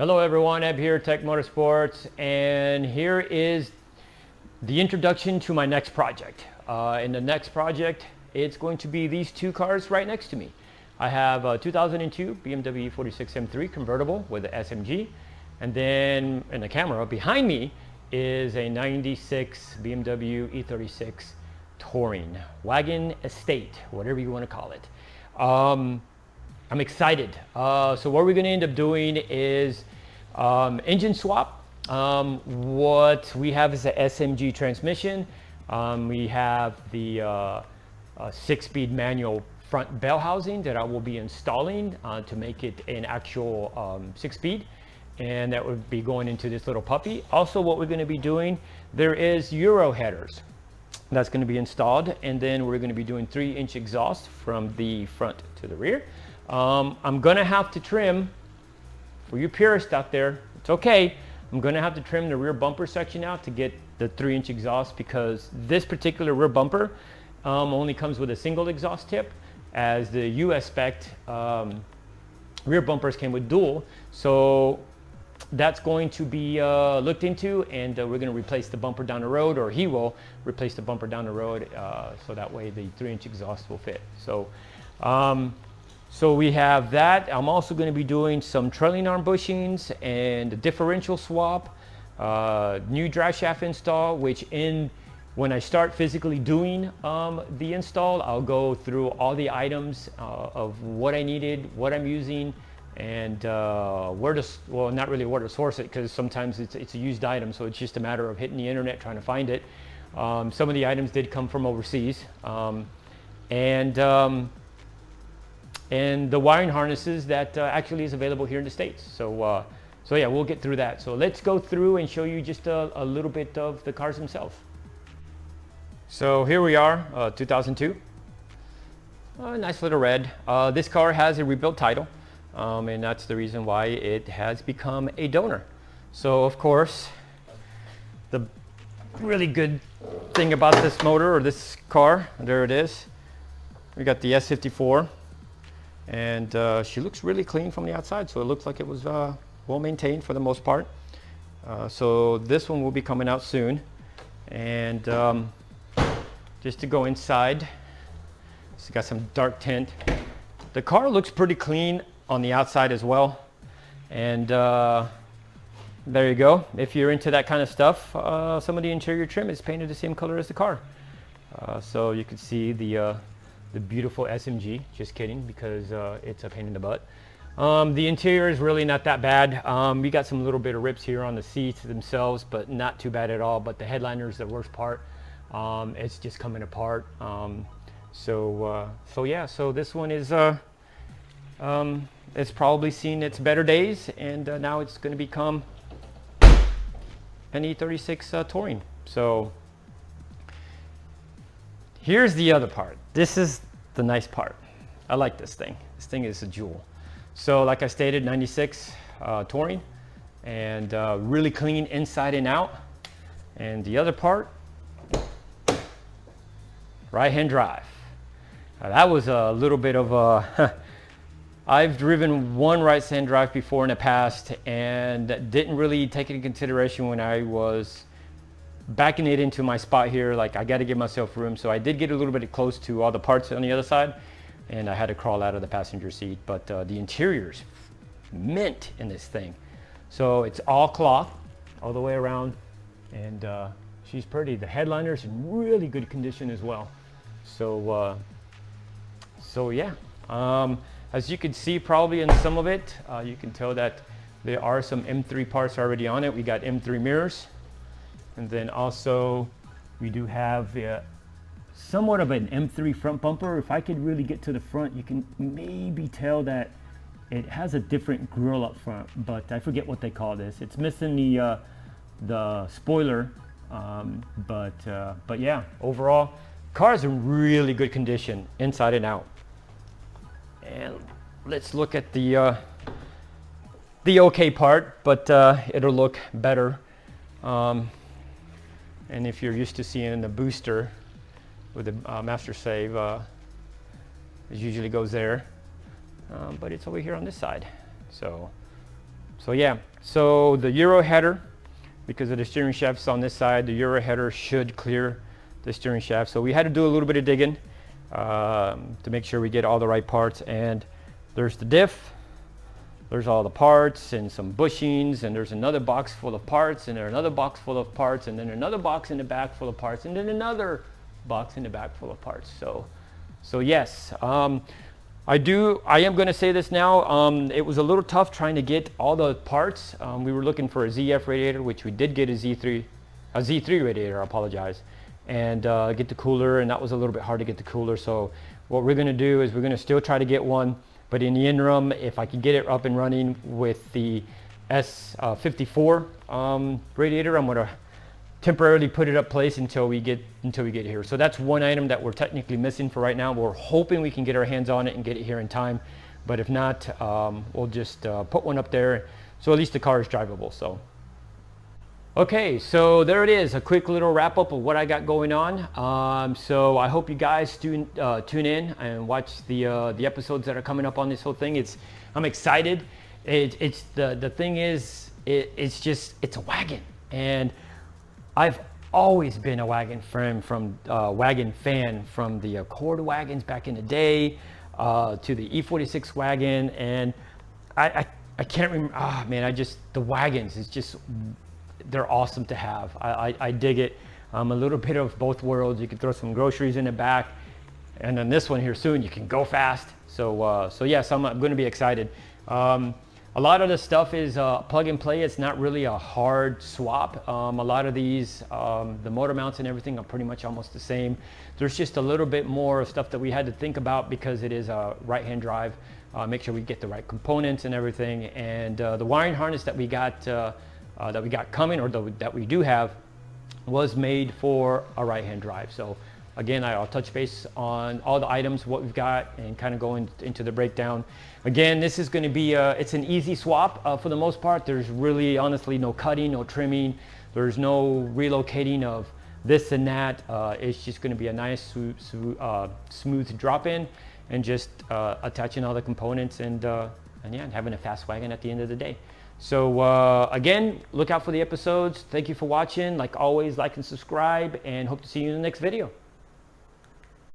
Hello everyone, Eb here, Tech Motorsports, and here is the introduction to my next project. In the next project, it's going to be these two cars right next to me. I have a 2002 BMW E36 M3 convertible with the SMG, and then in the camera behind me is a 96 BMW E36 Touring, wagon estate, whatever you want to call it. I'm excited. So what we're going to end up doing is engine swap. What we have is a SMG transmission. We have the 6-speed manual front bell housing that I will be installing to make it an actual 6-speed. And that would be going into this little puppy. Also, what we're going to be doing, there is Euro headers that's going to be installed. And then we're going to be doing 3-inch exhaust from the front to the rear. I'm gonna have to trim, for you purists out there, it's okay. I'm gonna have to trim the rear bumper section out to get the 3-inch exhaust, because this particular rear bumper only comes with a single exhaust tip, as the US spec rear bumpers came with dual. So that's going to be looked into, and we're gonna replace the bumper down the road, or he will replace the bumper down the road, so that way the 3-inch exhaust will fit. So we have that. I'm also going to be doing some trailing arm bushings and a differential swap, new drive shaft install, which when I start physically doing the install, I'll go through all the items of what I needed, what I'm using, and where to, well, not really where to source it, because sometimes it's a used item, so it's just a matter of hitting the internet trying to find it. Some of the items did come from overseas. And the wiring harnesses that actually is available here in the States. So yeah, we'll get through that. So let's go through and show you just a little bit of the cars themselves. So here we are, 2002. Nice little red. This car has a rebuilt title, and that's the reason why it has become a donor. So of course, the really good thing about this motor, or this car, there it is. We got the S54. And she looks really clean from the outside, so it looks like it was well maintained for the most part. So this one will be coming out soon. And just to go inside, it's got some dark tint. The car looks pretty clean on the outside as well. And there you go. If you're into that kind of stuff, some of the interior trim is painted the same color as the car. So you can see the beautiful SMG, just kidding, because it's a pain in the butt. The interior is really not that bad. We got some little bit of rips here on the seats themselves, but not too bad at all. But the headliner is the worst part. It's just coming apart. So yeah, so this one is it's probably seen its better days, and now it's going to become an E36 Touring. So here's the other part. This is the nice part. I like this thing. This thing is a jewel. So like I stated, 96 Touring, and really clean inside and out. And the other part, right-hand drive. Now, that was a little bit of a, I've driven one right-hand drive before in the past, and didn't really take it into consideration when I was backing it into my spot here. Like, I got to give myself room, so I did get a little bit close to all the parts on the other side, and I had to crawl out of the passenger seat. But the interior's mint in this thing. So it's all cloth all the way around, and she's pretty. The headliner's in really good condition as well. So yeah, as you can see probably in some of it, you can tell that there are some M3 parts already on it. We got M3 mirrors. And then also we do have somewhat of an M3 front bumper. If I could really get to the front, you can maybe tell that it has a different grille up front, but I forget what they call this. It's missing the spoiler, but yeah, overall, car's in really good condition inside and out. And let's look at the okay part, but it'll look better. And if you're used to seeing the booster with the master save, it usually goes there, but it's over here on this side. So So yeah, so the Euro header, because of the steering shafts on this side, the Euro header should clear the steering shaft. So we had to do a little bit of digging to make sure we get all the right parts. And there's the diff, there's all the parts and some bushings, and there's another box full of parts, and there's another box full of parts, and then another box in the back full of parts, and then another box in the back full of parts. So yes, I am going to say this now. It was a little tough trying to get all the parts. We were looking for a ZF radiator, which we did get a Z3 radiator, I apologize, and get the cooler, and that was a little bit hard to get the cooler. So what we're going to do is we're going to still try to get one, but in the interim, if I can get it up and running with the S54 radiator, I'm going to temporarily put it up place until we get here. So that's one item that we're technically missing for right now. We're hoping we can get our hands on it and get it here in time, but if not, we'll just put one up there so at least the car is drivable. So okay, so there it is, a quick little wrap up of what I got going on. So I hope you guys tune in and watch the episodes that are coming up on this whole thing. I'm excited. The thing is, it's a wagon, and I've always been a wagon fan from the Accord wagons back in the day to the E36 wagon, and I can't remember. Oh man, the wagons is just, they're awesome to have. I dig it. A little bit of both worlds. You can throw some groceries in the back, and then this one here soon you can go fast. So yes, I'm going to be excited. A lot of the stuff is plug and play. It's not really a hard swap. A lot of these, the motor mounts and everything are pretty much almost the same. There's just a little bit more stuff that we had to think about because it is a right-hand drive. Make sure we get the right components and everything. And the wiring harness that we got coming, or that we do have, was made for a right-hand drive. So again, I'll touch base on all the items, what we've got, and kind of go into the breakdown. Again, this is going to be, it's an easy swap for the most part. There's really, honestly, no cutting, no trimming. There's no relocating of this and that. It's just going to be a nice, smooth drop-in, and just attaching all the components, and yeah, having a fast wagon at the end of the day. So again, look out for the episodes. Thank you for watching. Like always, like and subscribe, and hope to see you in the next video.